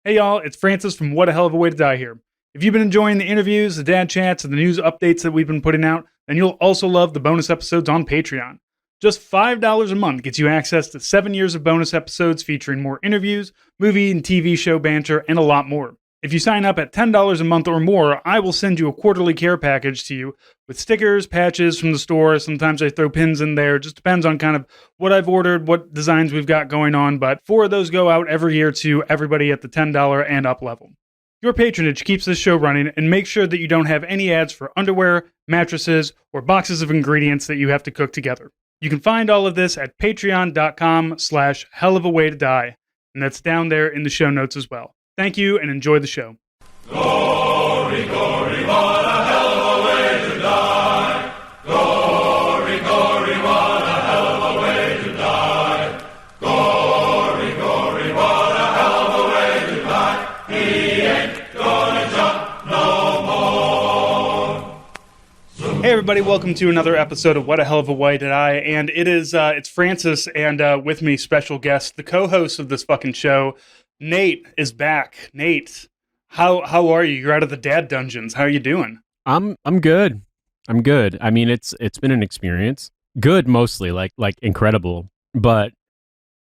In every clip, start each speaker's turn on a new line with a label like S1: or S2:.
S1: Hey y'all, it's Francis from What a Hell of a Way to Die here. If you've been enjoying the interviews, the dad chats, and the news updates that we've been putting out, then you'll also love the bonus episodes on Patreon. Just $5 a month gets you access to 7 years of bonus episodes featuring more interviews, movie and TV show banter, and a lot more. If you sign up at $10 a month or more, I will send you a quarterly care package to you with stickers, patches from the store. Sometimes I throw pins in there. It just depends on kind of what I've ordered, what designs we've got going on. But 4 of those go out every year to everybody at the $10 and up level. Your patronage keeps this show running and makes sure that you don't have any ads for underwear, mattresses, or boxes of ingredients that you have to cook together. You can find all of this at patreon.com/hellofawaytodie. And that's down there in the show notes as well. Thank you and enjoy the show.
S2: Glory, glory, what a hell of a way to die. Glory, glory, what a hell of a way to die. Glory, glory, what a hell of a way to die. He ain't gonna jump no more.
S1: Hey everybody, welcome to another episode of What a Hell of a Way to Die. And it's Francis and with me, special guest, the co-host of this fucking show, Nate is back. Nate, how are you? You're out of the dad dungeons. How are you doing?
S3: I'm good. I'm good. I mean, it's been an experience. Good mostly, like incredible. But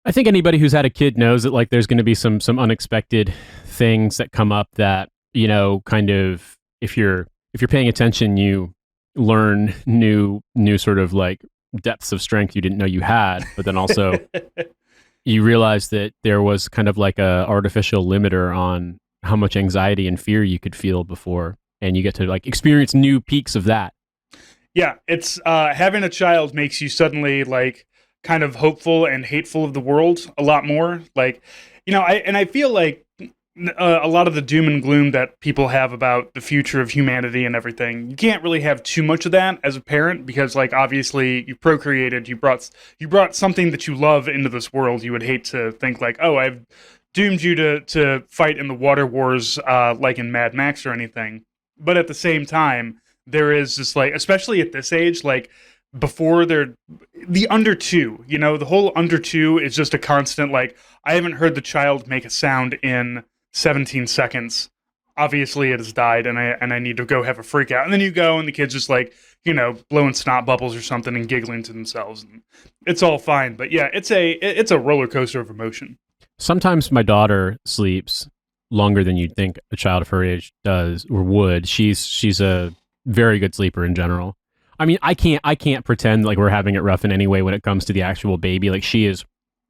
S3: I think anybody who's had a kid knows that like there's going to be some unexpected things that come up that, you know, kind of if you're paying attention, you learn new sort of like depths of strength you didn't know you had, but then also you realize that there was kind of like a artificial limiter on how much anxiety and fear you could feel before, and you get to like experience new peaks of that.
S1: Yeah, it's having a child makes you suddenly like kind of hopeful and hateful of the world a lot more. Like, you know, I feel like a lot of the doom and gloom that people have about the future of humanity and everything, you can't really have too much of that as a parent because, like, obviously you procreated, you brought something that you love into this world. You would hate to think like, oh, I've doomed you to fight in the water wars like in Mad Max or anything. But at the same time, there is just like, especially at this age, like before they're the under 2, you know, the whole under 2 is just a constant, like, I haven't heard the child make a sound in 17 seconds. Obviously it has died and I need to go have a freak out. And then you go and the kid's just like, you know, blowing snot bubbles or something and giggling to themselves. And it's all fine. But yeah, it's a roller coaster of emotion.
S3: Sometimes my daughter sleeps longer than you'd think a child of her age does or would. She's a very good sleeper in general. I mean, I can't pretend like we're having it rough in any way when it comes to the actual baby. Like, she is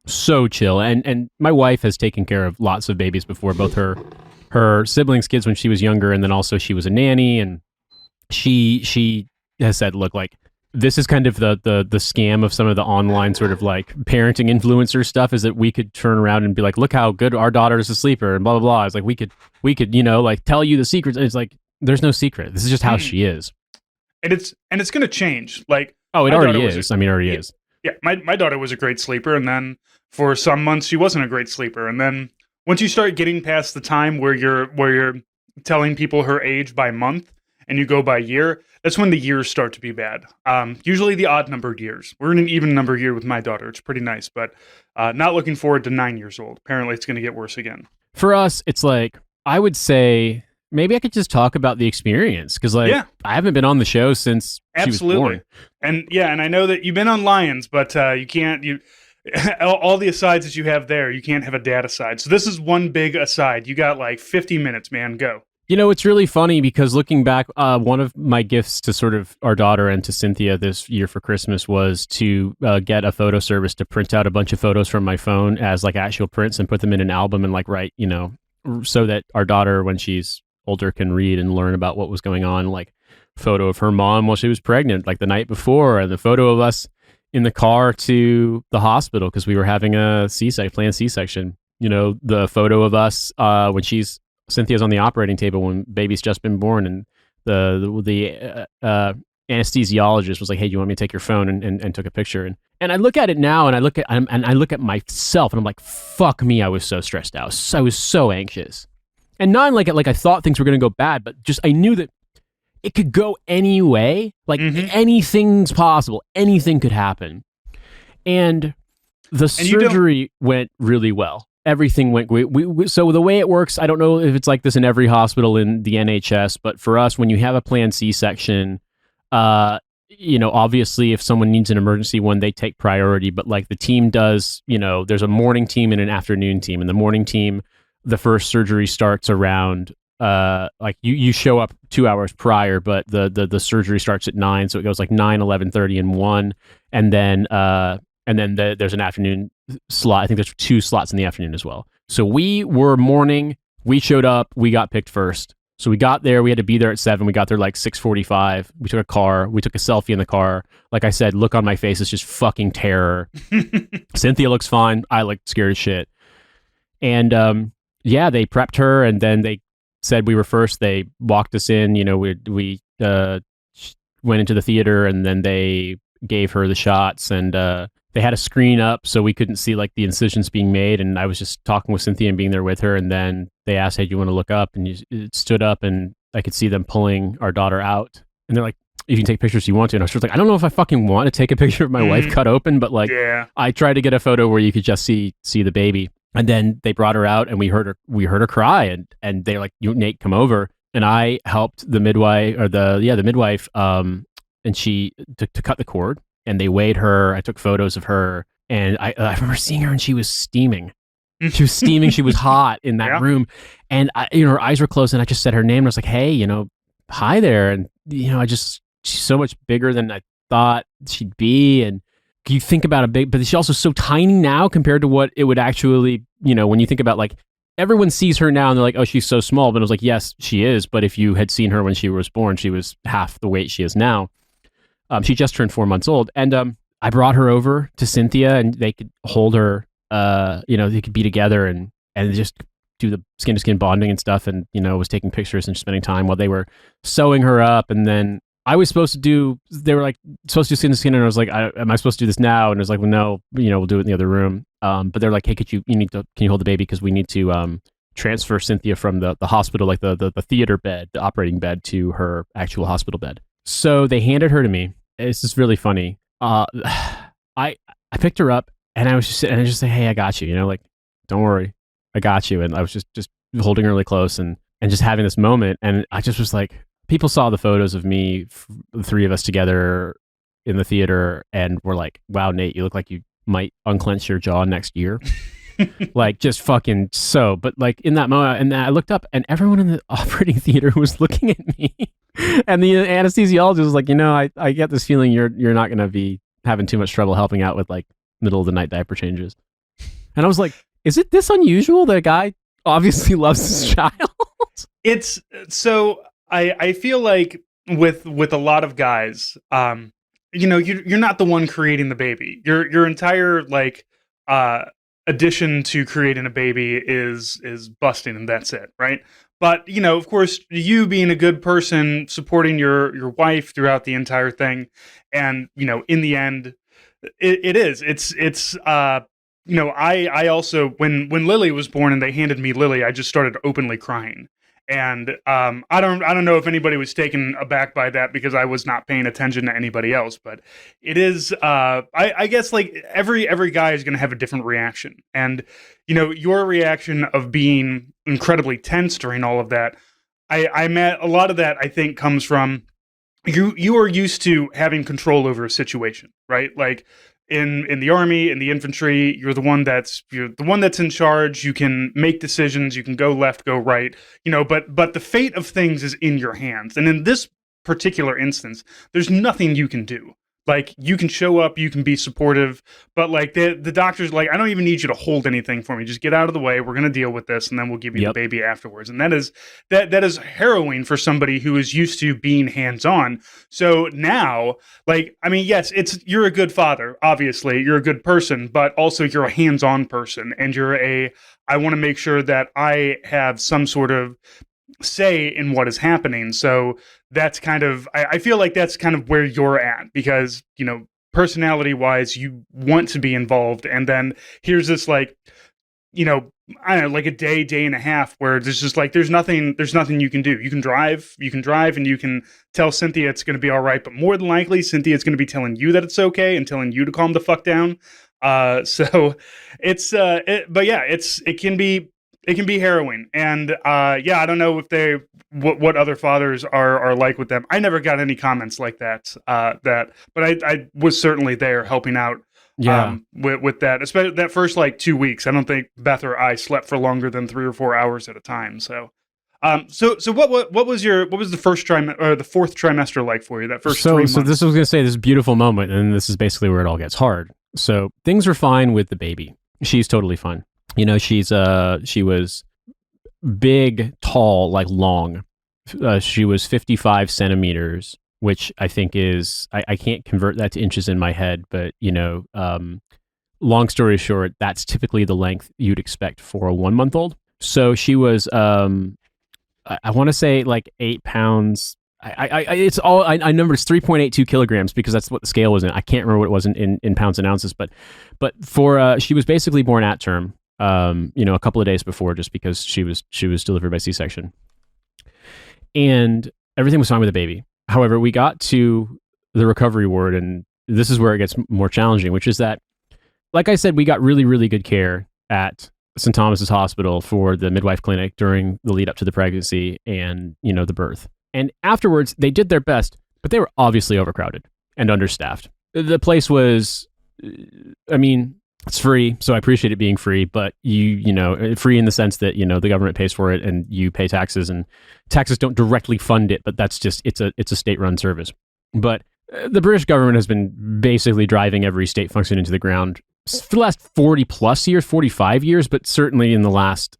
S3: so chill. And my wife has taken care of lots of babies before, both her siblings' kids when she was younger, and then also she was a nanny, and she has said, look, like, this is kind of the scam of some of the online sort of like parenting influencer stuff, is that we could turn around and be like, look how good our daughter is a sleeper and blah blah blah. It's like we could, you know, like tell you the secrets. And it's like, there's no secret. This is just how she is. And it's going to change. Like, oh, it already is. I mean, it already is.
S1: Yeah, my daughter was a great sleeper, and then for some months she wasn't a great sleeper, and then once you start getting past the time where you're telling people her age by month and you go by year, that's when the years start to be bad. Usually the odd numbered years. We're in an even number year with my daughter. It's pretty nice, but not looking forward to 9 years old. Apparently it's going to get worse again.
S3: For us, it's like, I would say maybe I could just talk about the experience, because like, yeah. I haven't been on the show since she was born.
S1: And yeah, and I know that you've been on Lions, but you can't, all the asides that you have there, you can't have a dad aside. So this is one big aside. You got like 50 minutes, man. Go.
S3: You know, it's really funny because looking back, one of my gifts to sort of our daughter and to Cynthia this year for Christmas was to get a photo service to print out a bunch of photos from my phone as like actual prints and put them in an album and like write, you know, so that our daughter, when she's older, can read and learn about what was going on. Like photo of her mom while she was pregnant, like the night before, and the photo of us in the car to the hospital because we were having a planned C-section. You know, the photo of us when Cynthia's on the operating table when baby's just been born, and the anesthesiologist was like, "Hey, do you want me to take your phone?" and took a picture. And I look at it now, and I look at myself, and I'm like, "Fuck me!" I was so stressed out. I was so anxious, and not like I thought things were going to go bad, but just I knew that it could go any way. Like anything's possible. Anything could happen, and the surgery went really well. everything went. So the way it works, I don't know if it's like this in every hospital in the NHS, but for us, when you have a planned C-section, obviously if someone needs an emergency one, they take priority. But like the team does, there's a morning team and an afternoon team, and the morning team, the first surgery starts around. Like you show up 2 hours prior, but the surgery starts at 9, so it goes like 9, 11:30, and 1, and then there's an afternoon slot. I think there's 2 slots in the afternoon as well. So we were morning. We showed up. We got picked first. So we got there. We had to be there at 7. We got there like 6:45. We took a car. We took a selfie in the car. Like I said, look on my face is just fucking terror. Cynthia looks fine. I look scared as shit. And they prepped her, and then they said we were first. They walked us in. We went into the theater, and then they gave her the shots, and they had a screen up so we couldn't see like the incisions being made. And I was just talking with Cynthia and being there with her, and then they asked, "Hey, do you want to look up?" And it stood up, and I could see them pulling our daughter out, and they're like, "You can take pictures if you want to." And I was just like, I don't know if I fucking want to take a picture of my wife cut open, but like, I tried to get a photo where you could just see the baby. And then they brought her out, and we heard her cry, and they're like, "Nate, come over." And I helped the midwife, or the midwife, and she to cut the cord, and they weighed her. I took photos of her, and I remember seeing her, and she was steaming. She was steaming. She was hot in that room, and her eyes were closed, and I just said her name, and I was like, "Hey, hi there," and she's so much bigger than I thought she'd be, and you think about a big, but she's also so tiny now compared to what it would actually, when you think about like, everyone sees her now and they're like, oh, she's so small. But I was like, yes, she is. But if you had seen her when she was born, she was half the weight she is now. She just turned 4 months old. And I brought her over to Cynthia, and they could hold her, they could be together and just do the skin to skin bonding and stuff. And, was taking pictures and spending time while they were sewing her up. And then I was they were like supposed to do skin to skin, and I was like, am I supposed to do this now? And it was like, well, no, we'll do it in the other room. But they're like, hey, can you hold the baby? Because we need to transfer Cynthia from the hospital, like the theater bed, the operating bed, to her actual hospital bed. So they handed her to me. It's just really funny. I picked her up, and I was just sitting, and I just say, hey, I got you, like, don't worry, I got you. And I was just holding her really close and just having this moment. And I just was like, people saw the photos of me, the 3 of us together in the theater, and were like, wow, Nate, you look like you might unclench your jaw next year. Like, just fucking so. But like in that moment, and I looked up, and everyone in the operating theater was looking at me. And the anesthesiologist was like, I get this feeling you're not going to be having too much trouble helping out with like middle of the night diaper changes. And I was like, is it this unusual that a guy obviously loves his child?
S1: It's so... I feel like with a lot of guys, you're not the one creating the baby. Your entire like addition to creating a baby is busting, and that's it, right? But of course, you being a good person, supporting your wife throughout the entire thing, and in the end, it's I also when Lily was born and they handed me Lily, I just started openly crying. And I don't know if anybody was taken aback by that because I was not paying attention to anybody else, but it is I guess like every guy is going to have a different reaction, and your reaction of being incredibly tense during all of that, I met a lot of that. I think comes from you are used to having control over a situation, right? Like in the army, in the infantry, you're the one that's in charge. You can make decisions. You can go left, go right. But the fate of things is in your hands. And in this particular instance, there's nothing you can do. Like, you can show up, you can be supportive, but like the doctor's like, I don't even need you to hold anything for me. Just get out of the way. We're going to deal with this, and then we'll give you the baby afterwards. And that is harrowing for somebody who is used to being hands-on. So now, like, I mean, yes, you're a good father, obviously, you're a good person, but also you're a hands-on person, and I want to make sure that I have some sort of say in what is happening. So that's kind of, I feel like that's kind of where you're at, because, personality wise, you want to be involved. And then here's this like, I don't know, like a day and a half where there's just like, there's nothing you can do. You can drive and you can tell Cynthia it's going to be all right. But more than likely, Cynthia is going to be telling you that it's okay and telling you to calm the fuck down. So it's but yeah, it can be harrowing, and yeah, I don't know if what other fathers are like with them. I never got any comments like that. But I was certainly there helping out.
S3: Yeah.
S1: With that, especially that first like 2 weeks, I don't think Beth or I slept for longer than 3 or 4 hours at a time. So, so what was the first trimester or the fourth trimester like for you? That first 3 months.
S3: So this was going to say this beautiful moment, and this is basically where it all gets hard. So things are fine with the baby. She's totally fine. You know, she was big, tall, like long. She was 55 centimeters, which I think is, I can't convert that to inches in my head, but, you know, long story short, that's typically the length you'd expect for a 1-month-old. So she was, I want to say like 8 pounds. It's all, I number it's 3.82 kilograms because that's what the scale was in. I can't remember what it was in pounds and ounces, but for, she was basically born at term, you know, a couple of days before, just because she was delivered by C-section, and everything was fine with the baby. However, we got to the recovery ward, and this is where it gets more challenging, which is that, like I said, we got really, really good care at St. Thomas's Hospital for the midwife clinic during the lead up to the pregnancy and, you know, the birth. And afterwards, they did their best, but they were obviously overcrowded and understaffed. The place was, I mean, it's free, so I appreciate it being free, but you know, free in the sense that, you know, the government pays for it and you pay taxes, and taxes don't directly fund it, but that's just, it's a state-run service. But the British government has been basically driving every state function into the ground for the last 40 plus years, 45 years, but certainly in the last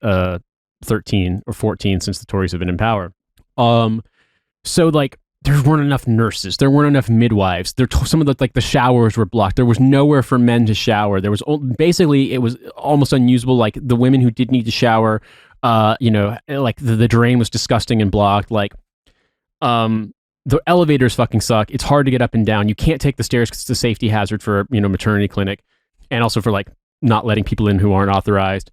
S3: 13 or 14 since the Tories have been in power. So like, there weren't enough nurses. There weren't enough midwives. Some of the showers were blocked. There was nowhere for men to shower. There was basically, it was almost unusable. Like the women who did need to shower, you know, like the drain was disgusting and blocked. Like, the elevators fucking suck. It's hard to get up and down. You can't take the stairs because it's a safety hazard for, you know, maternity clinic, and also for like not letting people in who aren't authorized.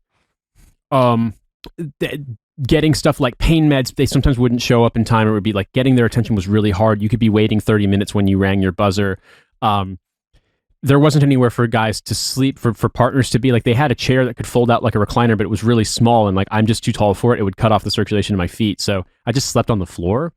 S3: Getting stuff like pain meds, they sometimes wouldn't show up in time. It would be like getting their attention was really hard. You could be waiting 30 minutes when you rang your buzzer. There wasn't anywhere for guys to sleep, for partners to be. Like, they had a chair that could fold out like a recliner, but it was really small, and like, I'm just too tall for it. It would cut off the circulation to my feet. So I just slept on the floor.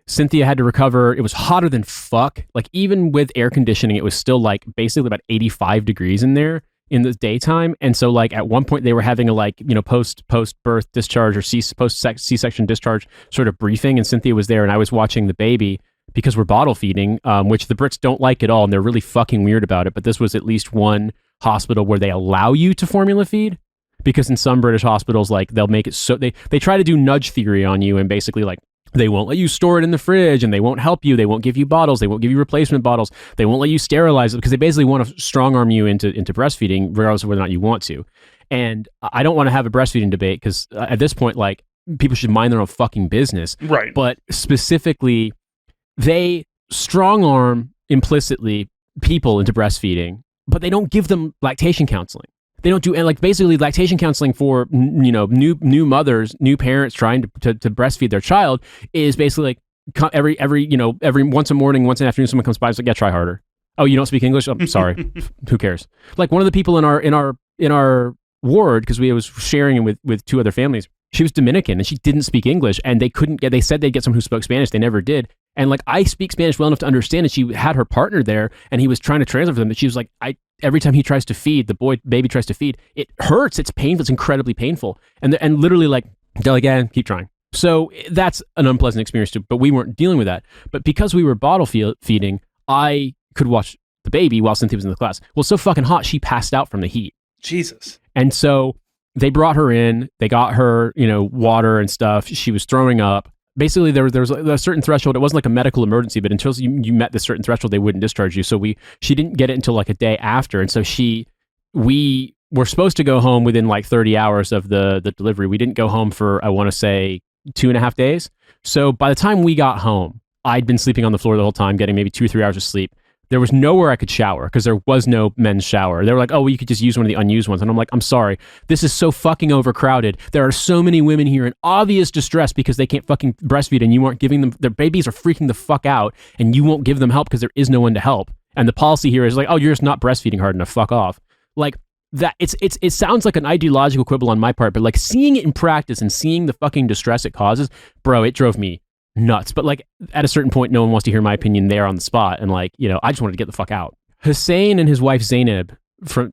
S3: Cynthia had to recover. It was hotter than fuck. Like, even with air conditioning, it was still like basically about 85 degrees in there in the daytime. And so like at one point they were having a, like, you know, post birth discharge or post C-section discharge sort of briefing, and Cynthia was there, and I was watching the baby because we're bottle feeding, which the Brits don't like at all, and they're really fucking weird about it. But this was at least one hospital where they allow you to formula feed, because in some British hospitals, like, they'll make it so they try to do nudge theory on you, and basically like, they won't let you store it in the fridge, and they won't help you. They won't give you bottles. They won't give you replacement bottles. They won't let you sterilize it, because they basically want to strong arm you into breastfeeding, regardless of whether or not you want to. And I don't want to have a breastfeeding debate, because at this point, like, people should mind their own fucking business. Right. But specifically, they strong arm implicitly people into breastfeeding, but they don't give them lactation counseling. They don't do, and like, basically lactation counseling for, you know, new mothers, new parents trying to breastfeed their child is basically like every once a morning, once an afternoon, someone comes by and is like, yeah, try harder. Oh, you don't speak English? I'm sorry. Who cares? Like, one of the people in our ward, because we was sharing with 2 other families, she was Dominican and she didn't speak English, and they said they'd get someone who spoke Spanish. They never did. And like, I speak Spanish well enough to understand, and she had her partner there, and he was trying to translate for them, but she was like, every time he tries to feed, baby tries to feed, it hurts. It's painful. It's incredibly painful. And literally, like, they're like, yeah, keep trying. So that's an unpleasant experience too, but we weren't dealing with that. But because we were bottle feeding, I could watch the baby while Cynthia was in the class. Well, so fucking hot, she passed out from the heat. Jesus. And so they brought her in, they got her, you know, water and stuff. She was throwing up. Basically, there was a certain threshold. It wasn't like a medical emergency, but until you met this certain threshold, they wouldn't discharge you. So she didn't get it until like a day after. And so we were supposed to go home within like 30 hours of the delivery. We didn't go home for, I want to say, 2.5 days. So by the time we got home, I'd been sleeping on the floor the whole time, getting maybe 2 or 3 hours of sleep. There was nowhere I could shower because there was no men's shower. They were like, oh, well, you could just use one of the unused ones. And I'm like, I'm sorry. This is so fucking overcrowded. There are so many women here in obvious distress because they can't fucking breastfeed, and you aren't giving them, their babies are freaking the fuck out, and you won't give them help because there is no one to help. And the policy here is like, oh, you're just not breastfeeding hard enough. Fuck off. Like that. It sounds like an ideological quibble on my part, but like seeing it in practice and seeing the fucking distress it causes, bro, it drove me nuts. But like at a certain point, no one wants to hear my opinion there on the spot. And like, I just wanted to get the fuck out. Hussein and his wife Zainab from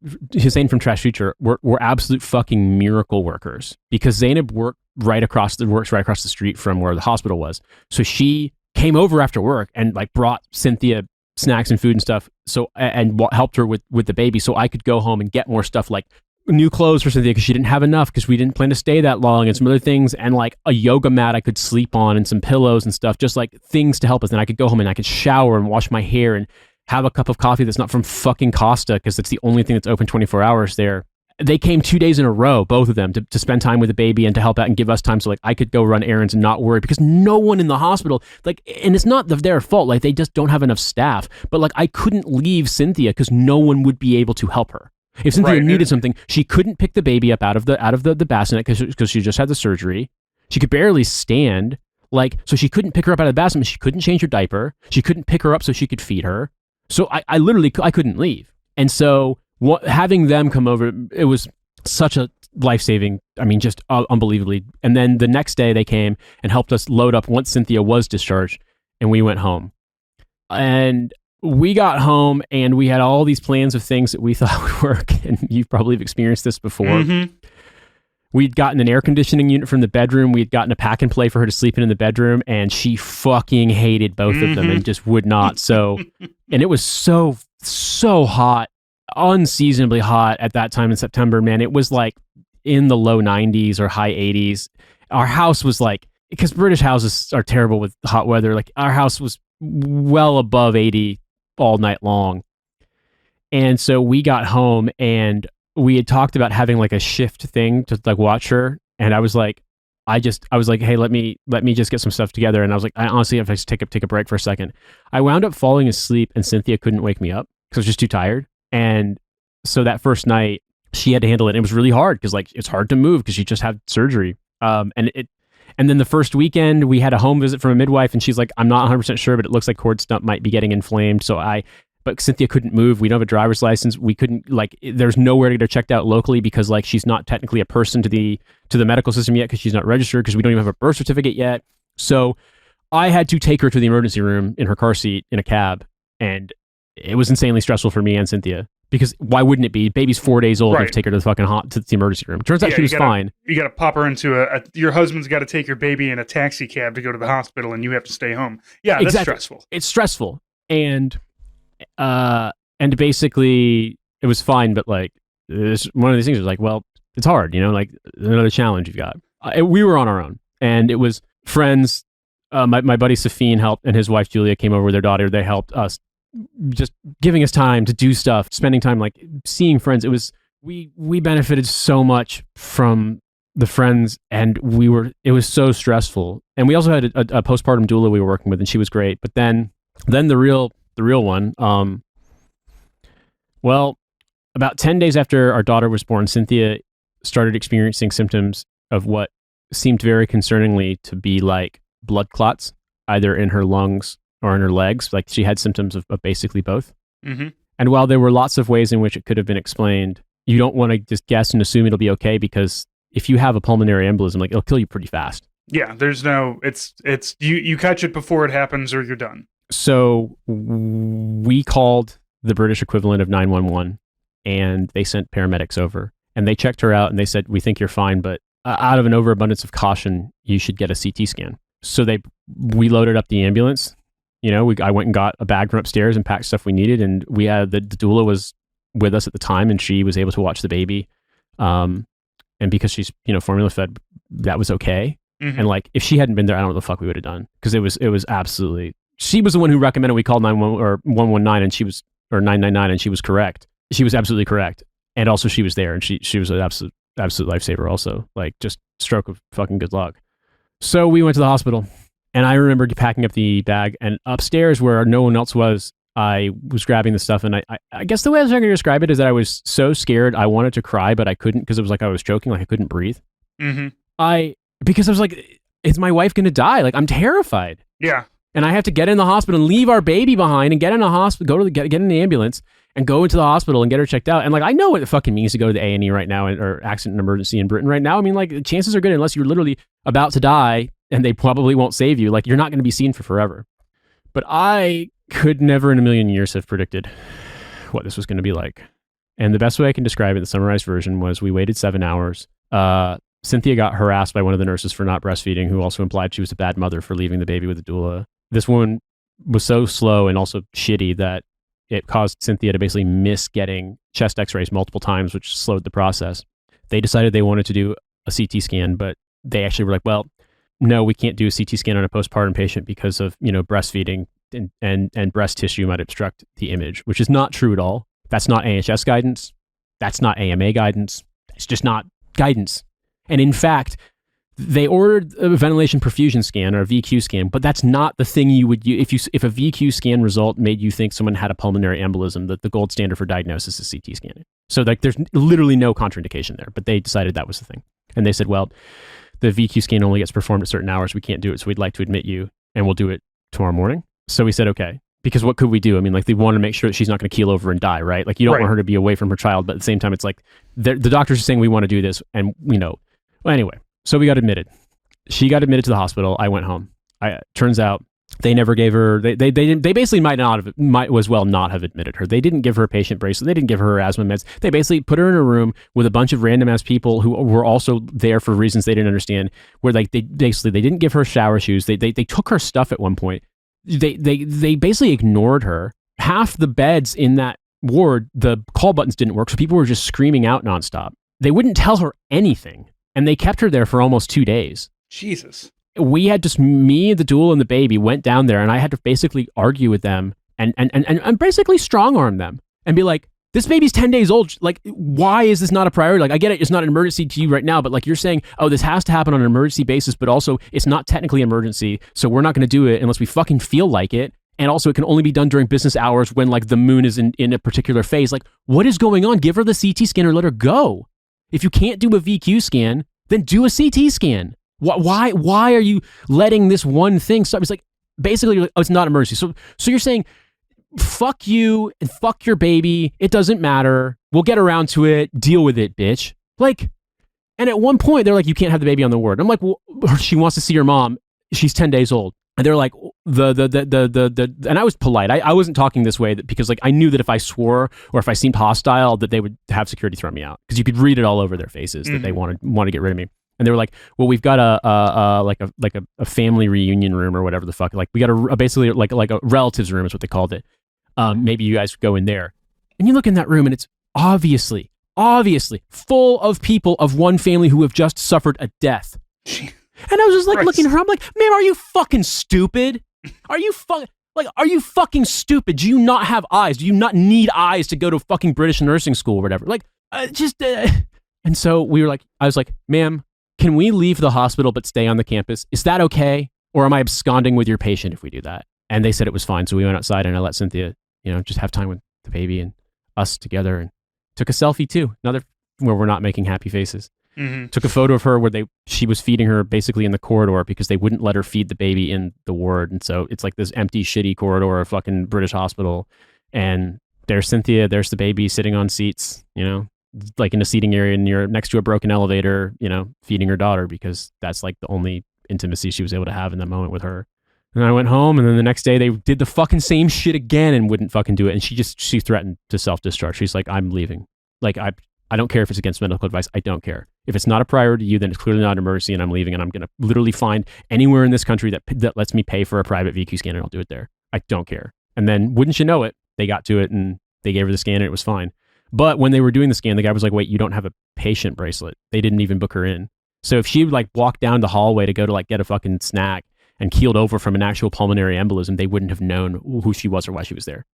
S3: Trash Future were absolute fucking miracle workers, because Zainab works right across the street from where the hospital was. So she came over after work and like brought Cynthia snacks and food and stuff. So and helped her with the baby, so I could go home and get more stuff, like new clothes for Cynthia because she didn't have enough because we didn't plan to stay that long, and some other things, and like a yoga mat I could sleep on and some pillows and stuff, just like things to help us. Then I could go home and I could shower and wash my hair and have a cup of coffee that's not from fucking Costa, because it's the only thing that's open 24 hours there. They came 2 days in a row, both of them, to spend time with the baby and to help out and give us time so like I could go run errands and not worry, because no one in the hospital, like, and it's not their fault, like they just don't have enough staff, but like I couldn't leave Cynthia because no one would be able to help her. If Cynthia needed something, she couldn't pick the baby up out of the bassinet because she just had the surgery. She could barely stand, like, so she couldn't pick her up out of the bassinet. She couldn't change her diaper. She couldn't pick her up so she could feed her. So I literally couldn't leave. And so having them come over, it was such a life-saving, I mean, just unbelievably. And then the next day they came and helped us load up once Cynthia was discharged, and we went home. And we got home and we had all these plans of things that we thought would work. And you probably have experienced this before. Mm-hmm. We'd gotten an air conditioning unit from the bedroom. We'd gotten a pack and play for her to sleep in the bedroom, and she fucking hated both of them and just would not. So, and it was so hot, unseasonably hot at that time in September, man. It was like in the low 90s or high 80s. Our house was like, because British houses are terrible with hot weather, like our house was well above 80 all night long. And so we got home and we had talked about having like a shift thing to like watch her. And I was like, hey, let me just get some stuff together. And I was like, I honestly, if I just take a break for a second. I wound up falling asleep and Cynthia couldn't wake me up because I was just too tired. And so that first night she had to handle it. It was really hard because like it's hard to move because she just had surgery. And then the first weekend we had a home visit from a midwife, and she's like, I'm not 100% sure, but it looks like cord stump might be getting inflamed. But Cynthia couldn't move. We don't have a driver's license. We couldn't, like, there's nowhere to get her checked out locally because like she's not technically a person to the medical system yet because she's not registered, because we don't even have a birth certificate yet. So I had to take her to the emergency room in her car seat in a cab, and it was insanely stressful for me and Cynthia. Because why wouldn't it be? Baby's 4 days old. Right. To take her to the emergency room. Turns out she was fine.
S1: You got to pop her into your husband's got to take your baby in a taxi cab to go to the hospital, and you have to stay home. Yeah, that's stressful. It's
S3: stressful, and basically it was fine, but like it's one of these things. Is like, well, it's hard, like another challenge you've got. We were on our own, and it was friends. My buddy Safine helped, and his wife Julia came over with their daughter. They helped us, just giving us time to do stuff, spending time, like seeing friends. It was, we benefited so much from the friends, and it was so stressful. And we also had a postpartum doula we were working with, and she was great. But then the real one, well, about 10 days after our daughter was born, Cynthia started experiencing symptoms of what seemed very concerningly to be like blood clots, either in her lungs or in her legs. Like she had symptoms of basically both. Mm-hmm. And while there were lots of ways in which it could have been explained, you don't want to just guess and assume it'll be okay, because if you have a pulmonary embolism, like it'll kill you pretty fast.
S1: Yeah, there's no, it's you catch it before it happens or you're done.
S3: So we called the British equivalent of 911, and they sent paramedics over, and they checked her out, and they said, we think you're fine, but out of an overabundance of caution, you should get a CT scan. So we loaded up the ambulance. I went and got a bag from upstairs and packed stuff we needed, and we had the doula was with us at the time, and she was able to watch the baby. And because she's formula fed, that was okay. Mm-hmm. And like if she hadn't been there, I don't know what the fuck we would have done, because it was absolutely. She was the one who recommended we call 911 or 119, and she was, or 999, and she was correct. She was absolutely correct, and also she was there, and she was an absolute lifesaver. Also, like just stroke of fucking good luck. So we went to the hospital. And I remember packing up the bag, and upstairs where no one else was, I was grabbing the stuff. And I guess the way I was going to describe it is that I was so scared I wanted to cry, but I couldn't, because it was like I was choking, like I couldn't breathe. Mm-hmm. Because I was like, is my wife going to die? Like I'm terrified.
S1: Yeah.
S3: and I have to get in the hospital and leave our baby behind and get in a hospital, get in the ambulance and go into the hospital and get her checked out. And like, I know what it fucking means to go to the A&E right now or accident and emergency in Britain right now. I mean, like, chances are good unless you're literally about to die and they probably won't save you. Like, you're not going to be seen for forever. But I could never in a million years have predicted what this was going to be like. And the best way I can describe it, the summarized version, was we waited 7 hours. Cynthia got harassed by one of the nurses for not breastfeeding, who also implied she was a bad mother for leaving the baby with a doula. This woman was so slow and also shitty that it caused Cynthia to basically miss getting chest x-rays multiple times, which slowed the process. They decided they wanted to do a CT scan, but they actually were like, well, no, we can't do a CT scan on a postpartum patient because of, breastfeeding and breast tissue might obstruct the image, which is not true at all. That's not AHS guidance. That's not AMA guidance. It's just not guidance. And in fact, they ordered a ventilation perfusion scan or a VQ scan, but that's not the thing you would use. If a VQ scan result made you think someone had a pulmonary embolism, that the gold standard for diagnosis is CT scanning. So like there's literally no contraindication there, but they decided that was the thing. And they said, well, the VQ scan only gets performed at certain hours. We can't do it. So we'd like to admit you and we'll do it tomorrow morning. So we said, okay, because what could we do? I mean, like they want to make sure that she's not going to keel over and die, right? Like you don't want her to be away from her child, but at the same time, it's like the doctors are saying we want to do this. And well, anyway, so we got admitted. She got admitted to the hospital. I went home. Turns out they never gave her. They basically might as well not have admitted her. They didn't give her a patient bracelet. They didn't give her asthma meds. They basically put her in a room with a bunch of random ass people who were also there for reasons they didn't understand. Where like they didn't give her shower shoes. They took her stuff at one point. They basically ignored her. Half the beds in that ward, the call buttons didn't work, so people were just screaming out nonstop. They wouldn't tell her anything, and they kept her there for almost 2 days.
S1: Jesus.
S3: We had just me, the doula, and the baby went down there, and I had to basically argue with them and basically strong arm them and be like, this baby's 10 days old. Like, why is this not a priority? Like, I get it. It's not an emergency to you right now, but like you're saying, oh, this has to happen on an emergency basis, but also it's not technically an emergency. So we're not going to do it unless we fucking feel like it. And also it can only be done during business hours when like the moon is in a particular phase. Like, what is going on? Give her the CT scan or let her go. If you can't do a VQ scan, then do a CT scan. Why are you letting this one thing stop? It's like, basically, oh, it's not an emergency. So you're saying, fuck you and fuck your baby. It doesn't matter. We'll get around to it. Deal with it, bitch. Like, and at one point, they're like, you can't have the baby on the ward. I'm like, well, she wants to see her mom. She's 10 days old. And they're like, and I was polite. I wasn't talking this way because like I knew that if I swore or if I seemed hostile, that they would have security throw me out because you could read it all over their faces that they want to get rid of me. And they were like, well, we've got a family reunion room or whatever the fuck. Like we got basically like a relatives room is what they called it. Maybe you guys go in there. And you look in that room and it's obviously full of people of one family who have just suffered a death. And I was just like looking at her. I'm like, ma'am, are you fucking stupid? Are you fucking stupid? Do you not have eyes? Do you not need eyes to go to fucking British nursing school or whatever? Like, And so I was like, ma'am, can we leave the hospital but stay on the campus? Is that okay? Or am I absconding with your patient if we do that? And they said it was fine. So we went outside and I let Cynthia, just have time with the baby and us together and took a selfie too. Another where we're not making happy faces. Mm-hmm. Took a photo of her where she was feeding her basically in the corridor because they wouldn't let her feed the baby in the ward. And so it's like this empty, shitty corridor of fucking British hospital. And there's Cynthia, there's the baby sitting on seats, like in a seating area next to a broken elevator, feeding her daughter because that's like the only intimacy she was able to have in that moment with her. And I went home and then the next day they did the fucking same shit again and wouldn't fucking do it. And she threatened to self-discharge. She's like, I'm leaving. Like, I don't care if it's against medical advice. I don't care. If it's not a priority to you, then it's clearly not an emergency and I'm leaving and I'm going to literally find anywhere in this country that lets me pay for a private VQ scan and I'll do it there. I don't care. And then wouldn't you know it, they got to it and they gave her the scan and it was fine. But when they were doing the scan, the guy was like, wait, you don't have a patient bracelet. They didn't even book her in. So if she like walked down the hallway to go to like get a fucking snack and keeled over from an actual pulmonary embolism, they wouldn't have known who she was or why she was there.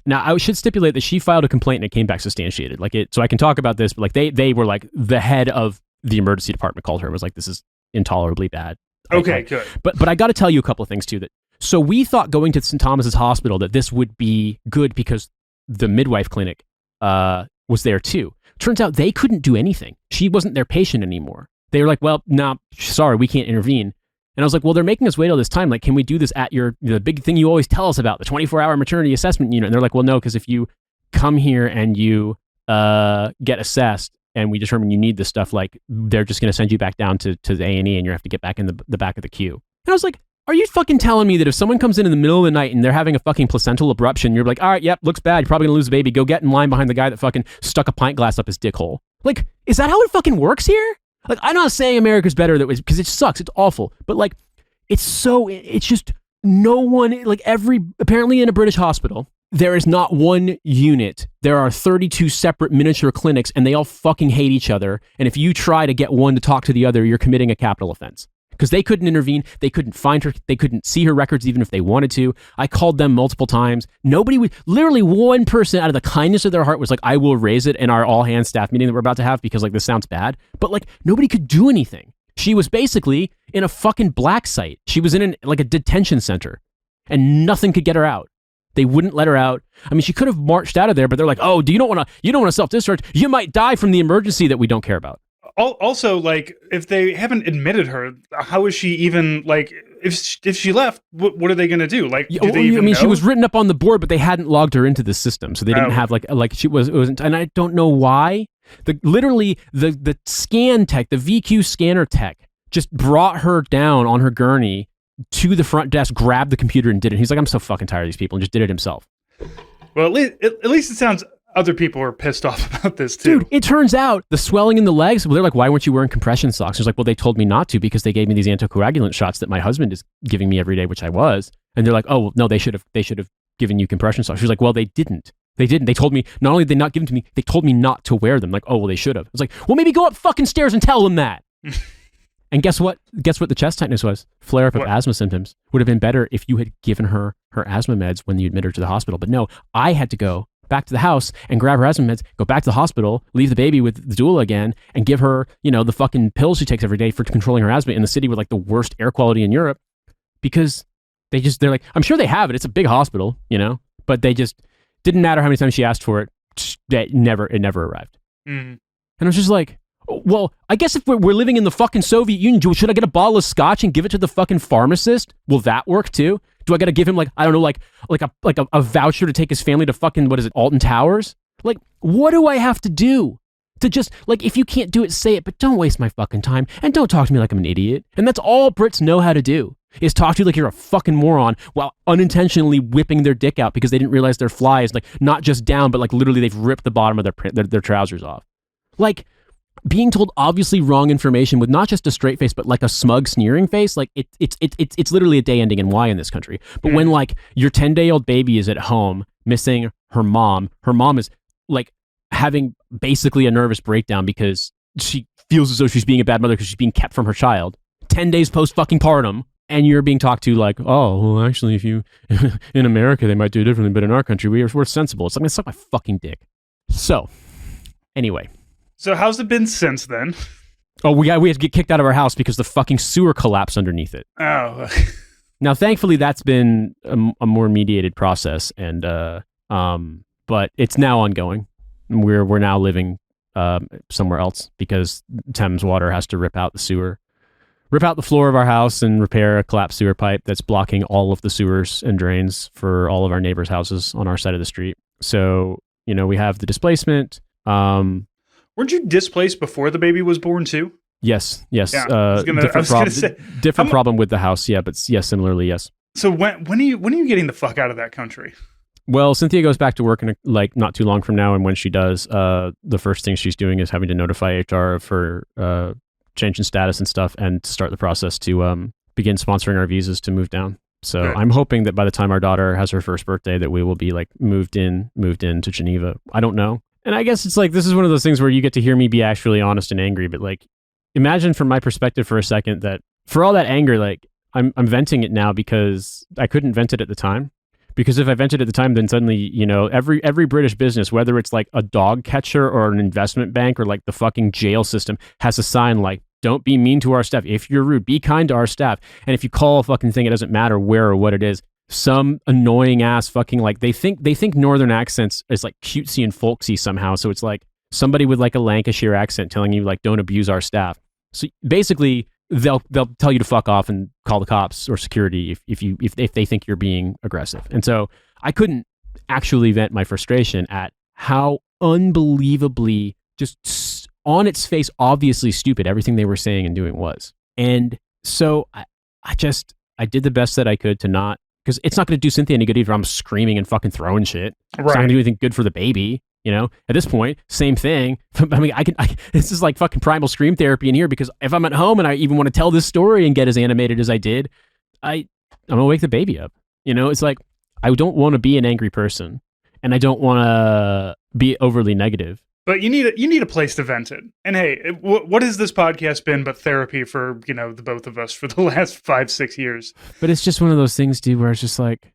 S3: Now, I should stipulate that she filed a complaint and it came back substantiated. So I can talk about this, but like they were like the head of the emergency department called her and was like, this is intolerably bad.
S1: Okay, good.
S3: But I got to tell you a couple of things too. So we thought going to St. Thomas's Hospital that this would be good because the midwife clinic was there too. Turns out they couldn't do anything. She wasn't their patient anymore. They were like, well, no, sorry, we can't intervene. And I was like, well, they're making us wait all this time. Like, can we do this at the big thing you always tell us about, the 24-hour maternity assessment unit? And they're like, well, no, because if you come here and you get assessed and we determine you need this stuff, like, they're just going to send you back down to the A&E and you have to get back in the back of the queue. And I was like, are you fucking telling me that if someone comes in the middle of the night and they're having a fucking placental abruption, you're like, all right, yep, looks bad. You're probably going to lose a baby. Go get in line behind the guy that fucking stuck a pint glass up his dick hole. Like, is that how it fucking works here? Like, I'm not saying America's better because it sucks. It's awful. But like, it's just no one, like apparently in a British hospital, there is not one unit. There are 32 separate miniature clinics and they all fucking hate each other. And if you try to get one to talk to the other, you're committing a capital offense. Because they couldn't intervene. They couldn't find her. They couldn't see her records even if they wanted to. I called them multiple times. Nobody would, literally one person out of the kindness of their heart was like, I will raise it in our all hands staff meeting that we're about to have because like this sounds bad. But like nobody could do anything. She was basically in a fucking black site. She was in like a detention center and nothing could get her out. They wouldn't let her out. I mean, she could have marched out of there, but they're like, oh, you don't want to self-discharge. You might die from the emergency that we don't care about.
S1: Also, like, if they haven't admitted her, how is she even, like, if she left, what are they going to do? Like, do they even know?
S3: She was written up on the board, but they hadn't logged her into the system, so they didn't have, like she wasn't, and I don't know why. The scan tech, the VQ scanner tech, just brought her down on her gurney to the front desk, grabbed the computer, and did it. He's like, I'm so fucking tired of these people, and just did it himself.
S1: Well, at least it sounds other people are pissed off about this too.
S3: Dude, it turns out the swelling in the legs, well, they're like, why weren't you wearing compression socks? He's like, well, they told me not to because they gave me these anticoagulant shots that my husband is giving me every day, which I was. And they're like, oh, well, no, they should have given you compression socks. She's like, well, they didn't. They told me, not only did they not give them to me, they told me not to wear them. Like, oh, well, they should have. It's like, well, maybe go up fucking stairs and tell them that. And guess what? Guess what the chest tightness was? Flare-up of asthma symptoms. Would have been better if you had given her asthma meds when you admitted her to the hospital. But no, I had to go back to the house and grab her asthma meds, go back to the hospital, leave the baby with the doula again, and give her, the fucking pills she takes every day for controlling her asthma in the city with like the worst air quality in Europe, because they're like, I'm sure they have it. It's a big hospital, but they just didn't matter how many times she asked for it. It never arrived.
S1: Mm.
S3: And I was just like, well, I guess if we're living in the fucking Soviet Union, should I get a bottle of scotch and give it to the fucking pharmacist? Will that work too? Do I got to give him like a voucher to take his family to fucking, what is it, Alton Towers? Like, what do I have to do to just, like, if you can't do it, say it, but don't waste my fucking time and don't talk to me like I'm an idiot. And that's all Brits know how to do, is talk to you like you're a fucking moron while unintentionally whipping their dick out because they didn't realize their fly is like not just down, but like literally they've ripped the bottom of their trousers off. Like, being told obviously wrong information with not just a straight face, but like a smug, sneering face, like it's literally a day ending in Y in this country. But when like your 10-day-old baby is at home missing her mom is like having basically a nervous breakdown because she feels as though she's being a bad mother because she's being kept from her child 10 days post fucking partum, and you're being talked to like, oh, well, actually, if you in America they might do it differently, but in our country we're sensible. It's like, suck my fucking dick. So anyway.
S1: So how's it been since then?
S3: Oh, we had to get kicked out of our house because the fucking sewer collapsed underneath it.
S1: Oh.
S3: Now, thankfully, that's been a more mediated process, and but it's now ongoing. We're now living somewhere else because Thames Water has to rip out the floor of our house and repair a collapsed sewer pipe that's blocking all of the sewers and drains for all of our neighbors' houses on our side of the street. So, we have the displacement.
S1: Weren't you displaced before the baby was born too?
S3: Yes.
S1: Yeah,
S3: different problem with the house. Yeah, but yes, similarly, yes.
S1: So when are you getting the fuck out of that country?
S3: Well, Cynthia goes back to work in not too long from now, and when she does, the first thing she's doing is having to notify HR of her change in status and stuff, and to start the process to begin sponsoring our visas to move down. So good. I'm hoping that by the time our daughter has her first birthday, that we will be like moved in to Geneva. I don't know. And I guess it's like, this is one of those things where you get to hear me be actually honest and angry, but like, imagine from my perspective for a second that for all that anger, like I'm venting it now because I couldn't vent it at the time. Because if I vented at the time, then suddenly, every British business, whether it's like a dog catcher or an investment bank or like the fucking jail system, has a sign like, don't be mean to our staff. If you're rude, be kind to our staff. And if you call a fucking thing, it doesn't matter where or what it is. Some annoying ass fucking like they think northern accents is like cutesy and folksy somehow. So it's like somebody with like a Lancashire accent telling you like, don't abuse our staff. So basically they'll tell you to fuck off and call the cops or security if they think you're being aggressive. And so I couldn't actually vent my frustration at how unbelievably just on its face obviously stupid everything they were saying and doing was. And so I did the best that I could to not, because it's not going to do Cynthia any good either. I'm screaming and fucking throwing shit. It's not going to do anything good for the baby. You know, at this point, same thing. I mean, this is like fucking primal scream therapy in here, because if I'm at home and I even want to tell this story and get as animated as I did, I'm going to wake the baby up. You know, it's like, I don't want to be an angry person and I don't want to be overly negative.
S1: But you need a place to vent it. And hey, what has this podcast been but therapy for, you know, the both of us for the last 5-6 years?
S3: But it's just one of those things, dude, where it's just like,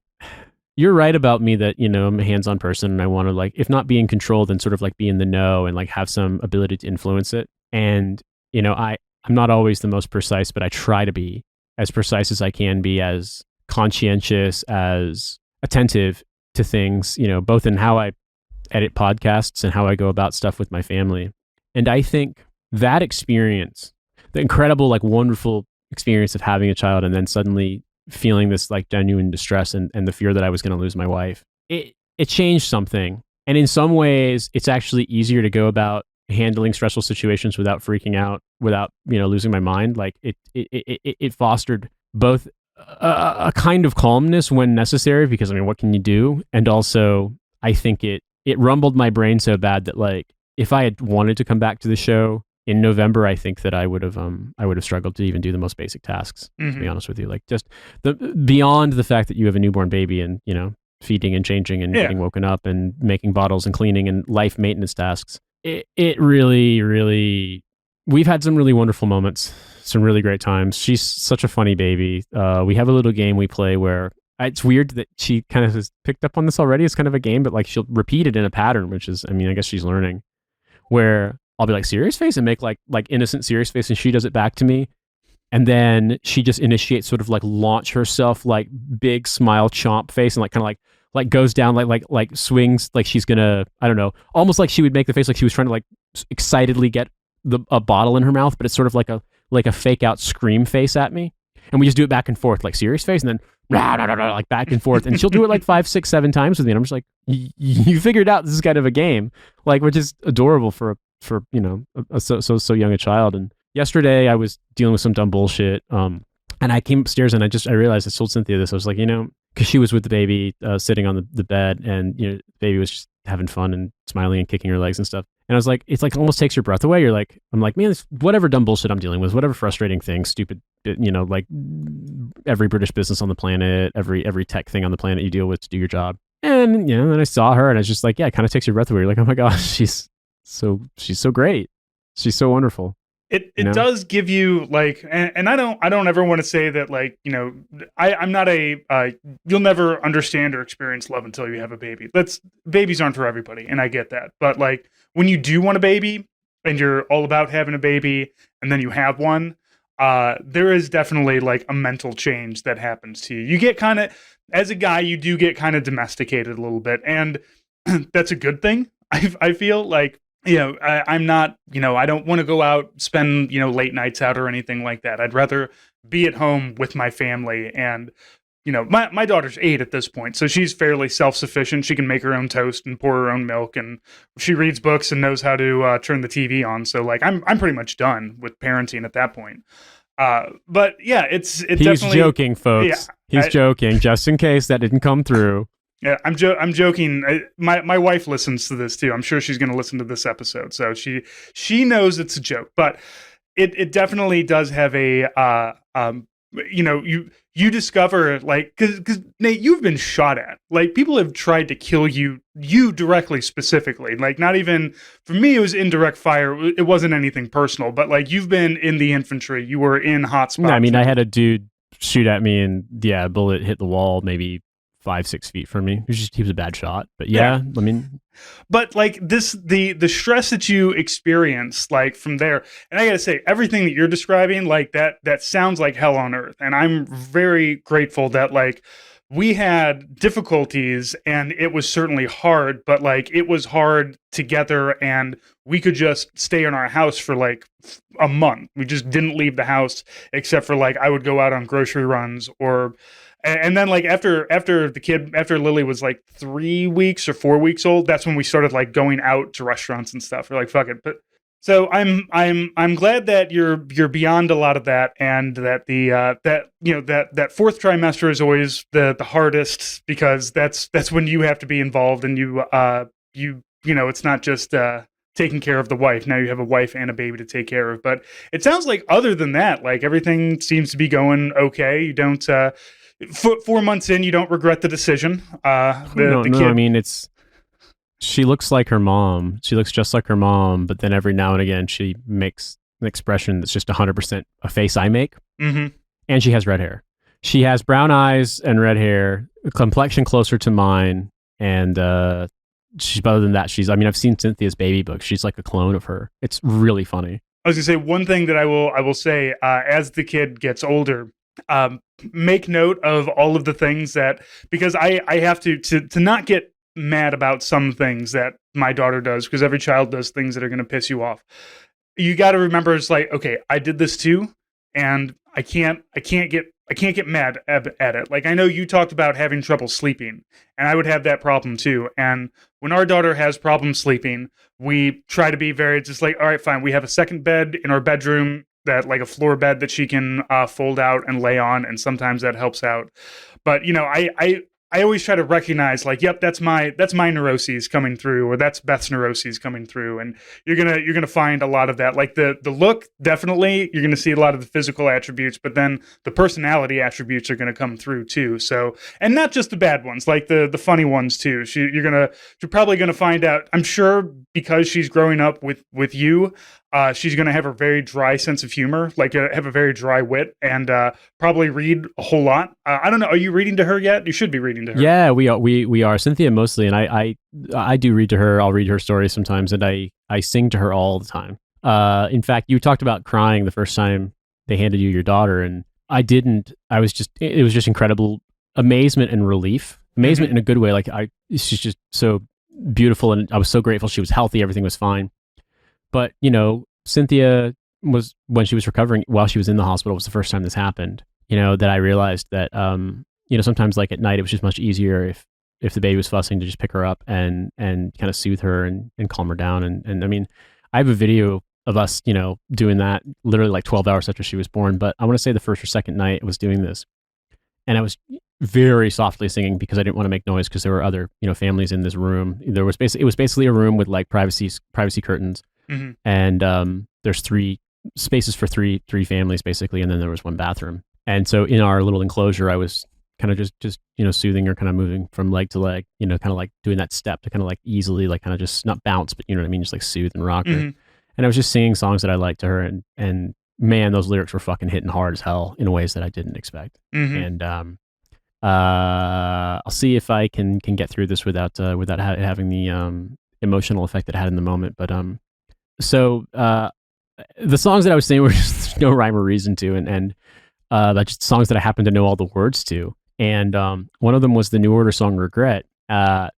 S3: you're right about me that, you know, I'm a hands-on person and I want to, like, if not be in control, then sort of like be in the know and like have some ability to influence it. And, you know, I'm not always the most precise, but I try to be as precise as I can be, as conscientious, as attentive to things, you know, both in how I edit podcasts and how I go about stuff with my family. And I think that experience, the incredible, like, wonderful experience of having a child and then suddenly feeling this like genuine distress and the fear that I was going to lose my wife, it changed something. And in some ways, it's actually easier to go about handling stressful situations without freaking out, without, you know, losing my mind. Like it fostered both a kind of calmness when necessary, because I mean, what can you do? And also, I think it rumbled my brain so bad that, like, if I had wanted to come back to the show in November, I think that I would have struggled to even do the most basic tasks, to be honest with you. Like, just beyond the fact that you have a newborn baby and, you know, feeding and changing and getting woken up and making bottles and cleaning and life maintenance tasks. It really, really, we've had some really wonderful moments, some really great times. She's such a funny baby. We have a little game we play where it's weird that she kind of has picked up on this already. It's kind of a game, but like she'll repeat it in a pattern, which is, I mean, I guess she's learning, where I'll be like, serious face, and make like innocent serious face, and she does it back to me. And then she just initiates sort of like launch herself, like big smile chomp face, and like kind of like goes down, like swings, like she's gonna, I don't know, almost like she would make the face like she was trying to like excitedly get a bottle in her mouth, but it's sort of like a fake out scream face at me. And we just do it back and forth, like serious face, and then like back and forth. And she'll do it like 5, 6, 7 times with me. And I'm just like, you figured out this is kind of a game, like, which is adorable for you know, so young a child. And yesterday I was dealing with some dumb bullshit. And I came upstairs and I realized I told Cynthia this. I was like, you know, because she was with the baby sitting on the bed, and, you know, the baby was just having fun and smiling and kicking her legs and stuff. And I was like, it's like almost takes your breath away. I'm like, man, whatever dumb bullshit I'm dealing with, whatever frustrating thing, stupid, you know, like every British business on the planet, every tech thing on the planet you deal with to do your job. And, you know, then I saw her and I was just like, yeah, it kind of takes your breath away. You're like, oh my gosh, she's so great. She's so wonderful.
S1: It does give you like, and I don't ever want to say that, like, you know, I'm not you'll never understand or experience love until you have a baby. Babies aren't for everybody, and I get that. But like, when you do want a baby and you're all about having a baby and then you have one, there is definitely like a mental change that happens to you. You get kind of, as a guy, you do get kind of domesticated a little bit, and that's a good thing. I feel like, you know, I'm not, you know, I don't want to go out, spend, you know, late nights out or anything like that. I'd rather be at home with my family. And, you know, my daughter's 8 at this point, so she's fairly self-sufficient. She can make her own toast and pour her own milk, and she reads books and knows how to turn the TV on. So like, I'm pretty much done with parenting at that point. But yeah, he's definitely
S3: joking, folks. Yeah, he's joking, just in case that didn't come through.
S1: Yeah, I'm joking. My wife listens to this too. I'm sure she's going to listen to this episode, so she knows it's a joke. But it definitely does have a you know, you discover, like, because Nate, you've been shot at. Like, people have tried to kill you directly, specifically. Like, not even, for me, it was indirect fire. It wasn't anything personal, but like, you've been in the infantry. You were in hot spots.
S3: No, I mean, I had a dude shoot at me, and yeah, a bullet hit the wall maybe 5-6 feet from me. He was a bad shot, but yeah, I mean,
S1: but like the stress that you experience, like, from there, and I gotta say, everything that you're describing, like that sounds like hell on earth. And I'm very grateful that, like, we had difficulties, and it was certainly hard, but like it was hard together, and we could just stay in our house for like a month. We just didn't leave the house except for like I would go out on grocery runs, or and then like after Lily was like 3 weeks or 4 weeks old, that's when we started like going out to restaurants and stuff. We're like, fuck it. But so I'm glad that you're beyond a lot of that, and that the that fourth trimester is always the hardest, because that's when you have to be involved, and it's not just taking care of the wife. Now you have a wife and a baby to take care of. But it sounds like other than that, like everything seems to be going okay. You don't 4 months in, you don't regret the decision. The kid,
S3: I mean, she looks like her mom. She looks just like her mom, but then every now and again she makes an expression that's just 100% a face I make.
S1: Mm-hmm.
S3: And she has red hair. She has brown eyes and red hair, a complexion closer to mine, and she's other than that, I've seen Cynthia's baby book. She's like a clone of her. It's really funny.
S1: I was gonna say one thing that I will say as the kid gets older. Make note of all of the things that, because I have to not get mad about some things that my daughter does, because every child does things that are going to piss you off. You got to remember, it's like, okay, I did this too, and I can't get mad at it. Like, I know you talked about having trouble sleeping, and I would have that problem too. And when our daughter has problems sleeping, we try to be very just like, all right, fine. We have a second bed in our bedroom, that like a floor bed that she can fold out and lay on, and sometimes that helps out. But I always try to recognize, like, yep, that's my neuroses coming through, or that's Beth's neuroses coming through, and you're gonna find a lot of that. Like the look, definitely, you're gonna see a lot of the physical attributes, but then the personality attributes are gonna come through too. So, and not just the bad ones, like the funny ones too. You're probably gonna find out, I'm sure, because she's growing up with you. She's going to have a very dry sense of humor, like have a very dry wit, and probably read a whole lot. I don't know. Are you reading to her yet? You should be reading to her.
S3: Yeah, we are. Cynthia mostly, and I do read to her. I'll read her stories sometimes, and I sing to her all the time. In fact, you talked about crying the first time they handed you your daughter, and I didn't. It was just incredible amazement and relief. Amazement in a good way. Like she's just so beautiful, and I was so grateful she was healthy. Everything was fine. But, Cynthia was, when she was recovering while she was in the hospital, was the first time this happened, that I realized that, sometimes like at night, it was just much easier if the baby was fussing to just pick her up and kind of soothe her and calm her down. And I mean, I have a video of us, doing that literally like 12 hours after she was born. But I want to say the first or second night I was doing this, and I was very softly singing because I didn't want to make noise, because there were other, families in this room. It was basically a room with like privacy curtains.
S1: Mm-hmm.
S3: And there's 3 spaces for three families basically, and then there was one bathroom. And so in our little enclosure, I was kind of just soothing her, kind of moving from leg to leg, kind of like doing that step to kind of like easily, like kind of just not bounce, but you know what I mean, just like soothe and rock her.
S1: Mm-hmm.
S3: And I was just singing songs that I liked to her, and man, those lyrics were fucking hitting hard as hell in ways that I didn't expect.
S1: Mm-hmm.
S3: And I'll see if I can get through this without having the emotional effect that it had in the moment. But so the songs that I was singing were just no rhyme or reason to, and just songs that I happened to know all the words to. And one of them was the New Order song "Regret,"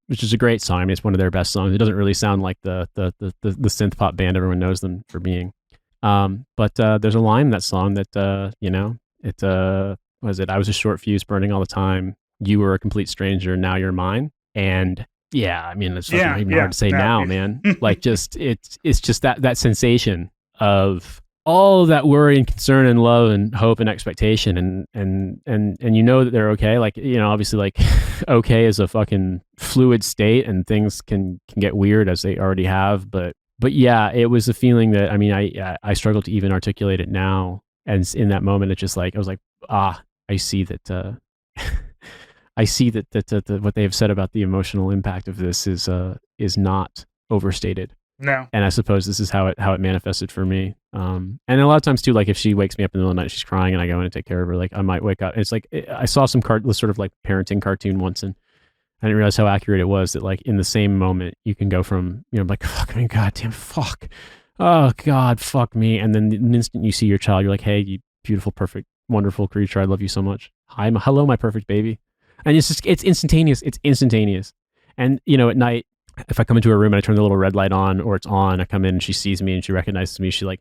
S3: which is a great song. I mean, it's one of their best songs. It doesn't really sound like the synth pop band everyone knows them for being. But there's a line in that song that was it? I was a short fuse burning all the time. You were a complete stranger. Now you're mine. And yeah, I mean, it's not even hard to say now, man. Like, just it's just that sensation of all of that worry and concern and love and hope and expectation, and that they're okay. Like, obviously, like okay is a fucking fluid state, and things can get weird, as they already have. But yeah, it was a feeling that, I mean, I struggle to even articulate it now. And in that moment, it's just like I was like, I see that. I see that what they have said about the emotional impact of this is not overstated.
S1: No.
S3: And I suppose this is how it manifested for me. And a lot of times too, like if she wakes me up in the middle of the night, she's crying, and I go in and take care of her, like I might wake up. It's like I saw some sort of like parenting cartoon once, and I didn't realize how accurate it was. That like in the same moment, you can go from like fuck me, goddamn fuck, oh god, fuck me, and then the instant you see your child, you're like, hey, you beautiful, perfect, wonderful creature, I love you so much. Hello, my perfect baby. And it's instantaneous. It's instantaneous. And, at night, if I come into a room and I turn the little red light on or it's on, I come in and she sees me and she recognizes me. She like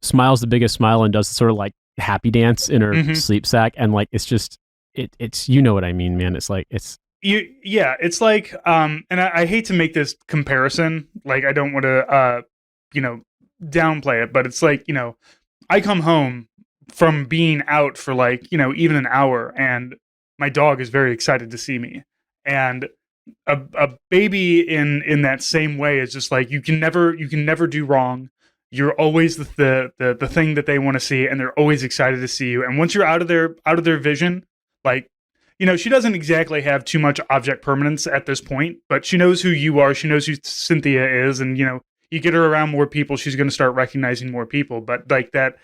S3: smiles the biggest smile and does sort of like happy dance in her sleep sack. And like, it's just, it's, you know what I mean, man. It's like,
S1: yeah, it's like, and I hate to make this comparison. Like, I don't want to, downplay it, but it's like, I come home from being out for like, even an hour, and my dog is very excited to see me. And a baby in that same way is just like, you can never do wrong. You're always the thing that they want to see, and they're always excited to see you. And once you're out of their vision, like, she doesn't exactly have too much object permanence at this point, but she knows who you are. She knows who Cynthia is. And, you get her around more people, she's going to start recognizing more people. But like that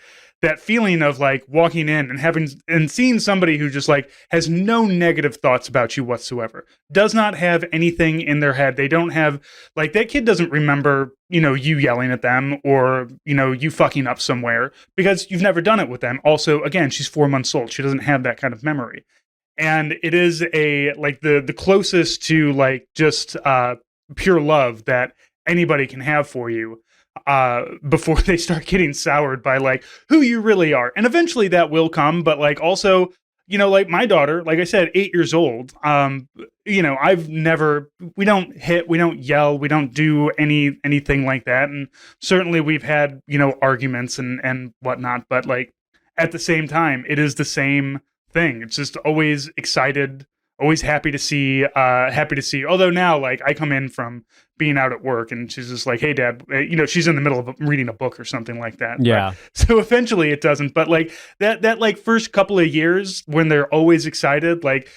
S1: feeling of like walking in and seeing somebody who just like has no negative thoughts about you whatsoever, does not have anything in their head. They don't have like, that kid doesn't remember, you yelling at them or, you fucking up somewhere because you've never done it with them. Also, again, she's 4 months old. She doesn't have that kind of memory. And it is the closest to like just pure love that anybody can have for you before they start getting soured by like who you really are. And eventually that will come, but like also, like my daughter, like I said, 8 years old, we don't hit, we don't yell, we don't do anything like that. And certainly we've had, arguments and whatnot, but like at the same time, it is the same thing. It's just always excited, always happy to see. Although now, like, I come in from being out at work, and she's just like, "Hey, Dad," she's in the middle of reading a book or something like that.
S3: Yeah.
S1: So eventually, it doesn't. But like that like first couple of years when they're always excited, like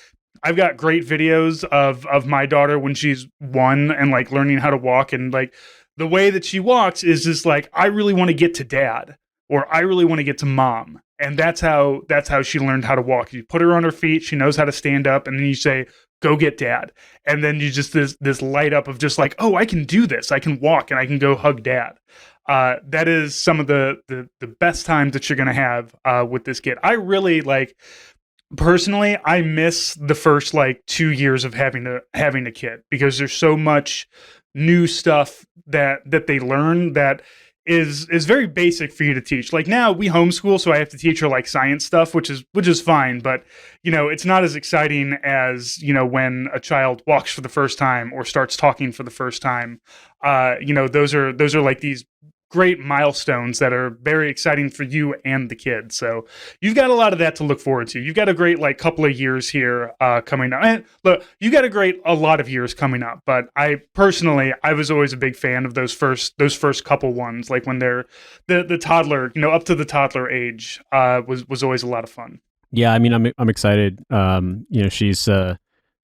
S1: I've got great videos of my daughter when she's 1 and like learning how to walk, and like the way that she walks is just like, I really want to get to Dad, or I really want to get to Mom. And that's how she learned how to walk. You put her on her feet, she knows how to stand up, and then you say, "Go get Dad." And then you just this light up of just like, "Oh, I can do this. I can walk and I can go hug Dad." That is some of the best times that you're going to have with this kid. I really like, personally, I miss the first like 2 years of having a kid, because there's so much new stuff that they learn that is very basic for you to teach. Like now we homeschool, so I have to teach her like science stuff, which is fine, but it's not as exciting as when a child walks for the first time or starts talking for the first time. Those are like these great milestones that are very exciting for you and the kid. So you've got a lot of that to look forward to. You've got a great like couple of years here coming up. And look, you got a lot of years coming up. But I was always a big fan of those first couple ones, like when they're the toddler, up to the toddler age, was always a lot of fun.
S3: Yeah, I mean, I'm excited.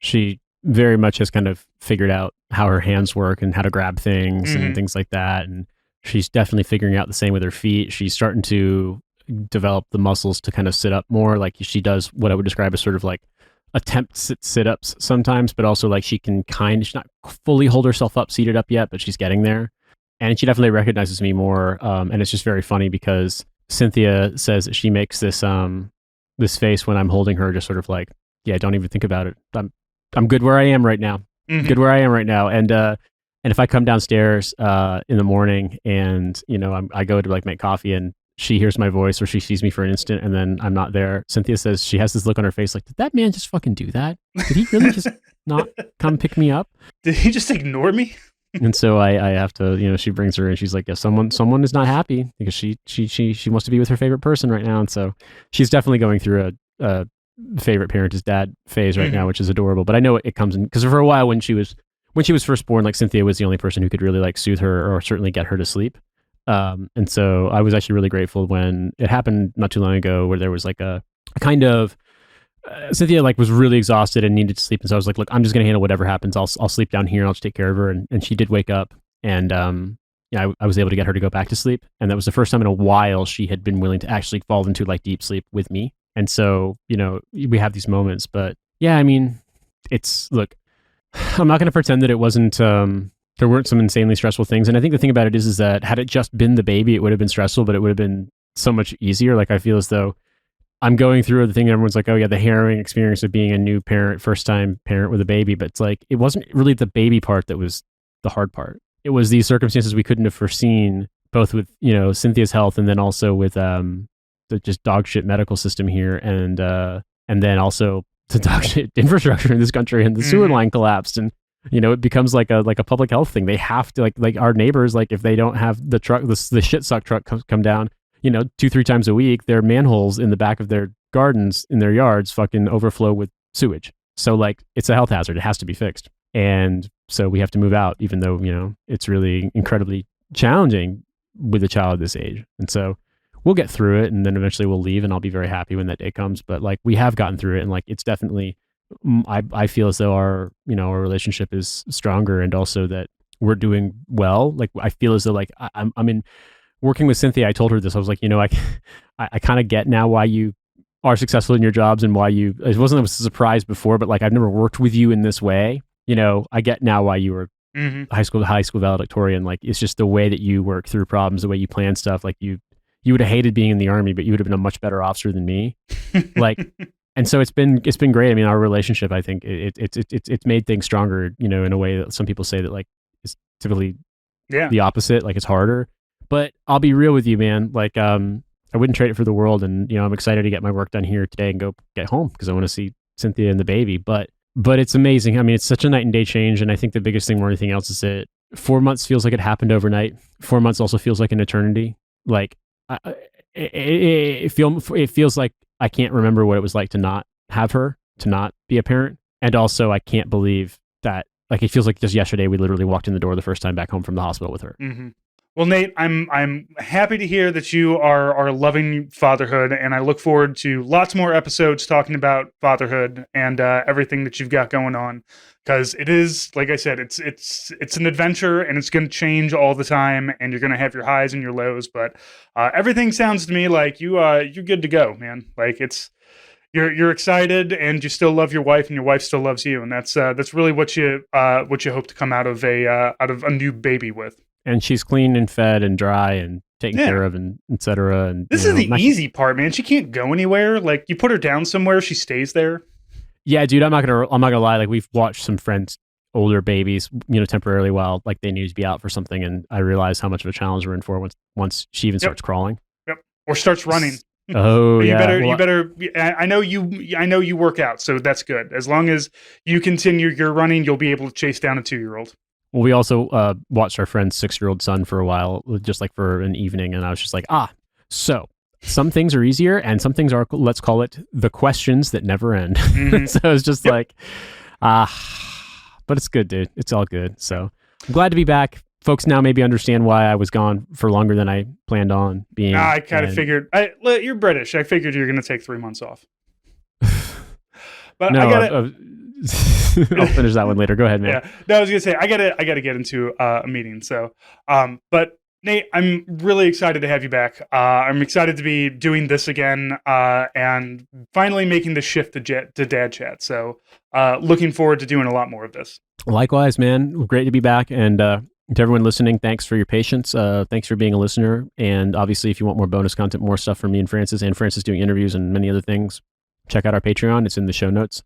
S3: She very much has kind of figured out how her hands work and how to grab things and things like that, and she's definitely figuring out the same with her feet. She's starting to develop the muscles to kind of sit up more. Like she does what I would describe as sort of like attempt sit-ups sometimes, but also like she's not fully hold herself up, seated up yet, but she's getting there. And she definitely recognizes me more. And it's just very funny because Cynthia says that she makes this face when I'm holding her, just sort of like, yeah, don't even think about it. I'm good where I am right now. Good where I am right now. And if I come downstairs in the morning and, I go to like make coffee and she hears my voice or she sees me for an instant and then I'm not there, Cynthia says she has this look on her face like, did that man just fucking do that? Did he really just not come pick me up?
S1: Did he just ignore me?
S3: And so I have to, she brings her in. She's like, yeah, someone is not happy because she wants to be with her favorite person right now. And so she's definitely going through a favorite parent is dad phase right now, which is adorable. But I know it comes in because for a while when she was first born, like Cynthia was the only person who could really like soothe her or certainly get her to sleep. And so I was actually really grateful when it happened not too long ago where there was like a kind of Cynthia like was really exhausted and needed to sleep. And so I was like, look, I'm just going to handle whatever happens. I'll sleep down here and I'll just take care of her. And she did wake up and, I was able to get her to go back to sleep. And that was the first time in a while she had been willing to actually fall into like deep sleep with me. And so, we have these moments, but yeah, I mean, look, I'm not going to pretend that it wasn't, there weren't some insanely stressful things. And I think the thing about it is that had it just been the baby, it would have been stressful, but it would have been so much easier. Like I feel as though I'm going through the thing. Everyone's like, oh yeah, the harrowing experience of being a new parent, first time parent with a baby. But it's like, it wasn't really the baby part that was the hard part. It was these circumstances we couldn't have foreseen, both with, Cynthia's health, and then also with the just dog shit medical system here. And then also the dog shit infrastructure in this country, and the sewer line collapsed. And, it becomes like a public health thing. They have to like our neighbors, like if they don't have the truck, the shit suck truck come down, 2-3 times a week, their manholes in the back of their gardens in their yards fucking overflow with sewage. So like, it's a health hazard. It has to be fixed. And so we have to move out, even though, it's really incredibly challenging with a child this age. And so we'll get through it, and then eventually we'll leave, and I'll be very happy when that day comes. But like, we have gotten through it, and like, it's definitely, I feel as though our relationship is stronger, and also that we're doing well. Like, I feel as though like I'm in working with Cynthia. I told her this. I was like, I kind of get now why you are successful in your jobs, and why it wasn't a surprise before, but like, I've never worked with you in this way. I get now why you were high school valedictorian. Like, it's just the way that you work through problems, the way you plan stuff. Like, you would have hated being in the Army, but you would have been a much better officer than me. Like, and so it's been great. I mean, our relationship, I think it's made things stronger, in a way that some people say that like is typically the opposite. Like, it's harder. But I'll be real with you, man. Like, I wouldn't trade it for the world. And, I'm excited to get my work done here today and go get home, because I want to see Cynthia and the baby. But it's amazing. I mean, it's such a night and day change. And I think the biggest thing more than anything else is that 4 months feels like it happened overnight. 4 months also feels like an eternity. Like, it feels like I can't remember what it was like to not have her, to not be a parent. And also, I can't believe that, like, it feels like just yesterday we literally walked in the door the first time back home from the hospital with her.
S1: Mm-hmm. Well, Nate, I'm happy to hear that you are loving fatherhood, and I look forward to lots more episodes talking about fatherhood and everything that you've got going on, because it is, like I said, it's an adventure, and it's going to change all the time, and you're going to have your highs and your lows. But everything sounds to me like you're good to go, man. Like, you're excited, and you still love your wife, and your wife still loves you, and that's really what you hope to come out of a new baby with.
S3: And she's clean and fed and dry and taken care of, and et cetera. And
S1: this is the easy part, man. She can't go anywhere. Like, you put her down somewhere, she stays there.
S3: Yeah, dude, I'm not gonna lie. Like, we've watched some friends' older babies, temporarily while like they need to be out for something, and I realize how much of a challenge we're in for once she even starts crawling.
S1: Yep. Or starts running.
S3: Oh,
S1: you better. I know you work out, so that's good. As long as you continue your running, you'll be able to chase down a 2-year-old.
S3: Well, we also watched our friend's 6-year-old son for a while, just like for an evening, and I was just like, so some things are easier, and some things are, let's call it, the questions that never end. Mm-hmm. So it's just like, but it's good, dude. It's all good. So I'm glad to be back. Folks now maybe understand why I was gone for longer than I planned on being.
S1: I kind of figured. You're British. I figured you're going to take 3 months off. But
S3: no,
S1: I got
S3: I'll finish that one later. Go ahead, man.
S1: Yeah. No, I was gonna say I gotta get into a meeting. So, but Nate, I'm really excited to have you back. I'm excited to be doing this again, and finally making the shift to DadChat. So, looking forward to doing a lot more of this. Likewise,
S3: man. Great to be back, and to everyone listening, thanks for your patience. Thanks for being a listener, and obviously, if you want more bonus content, more stuff from me and Francis doing interviews and many other things, check out our Patreon. It's in the show notes.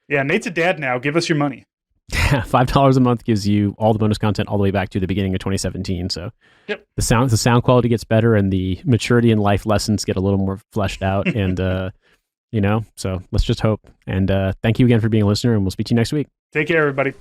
S1: Yeah, Nate's a dad now. Give us your money.
S3: $5 a month gives you all the bonus content all the way back to the beginning of 2017. So the sound quality gets better, and the maturity and life lessons get a little more fleshed out. And, so let's just hope. And thank you again for being a listener, and we'll speak to you next week.
S1: Take care, everybody.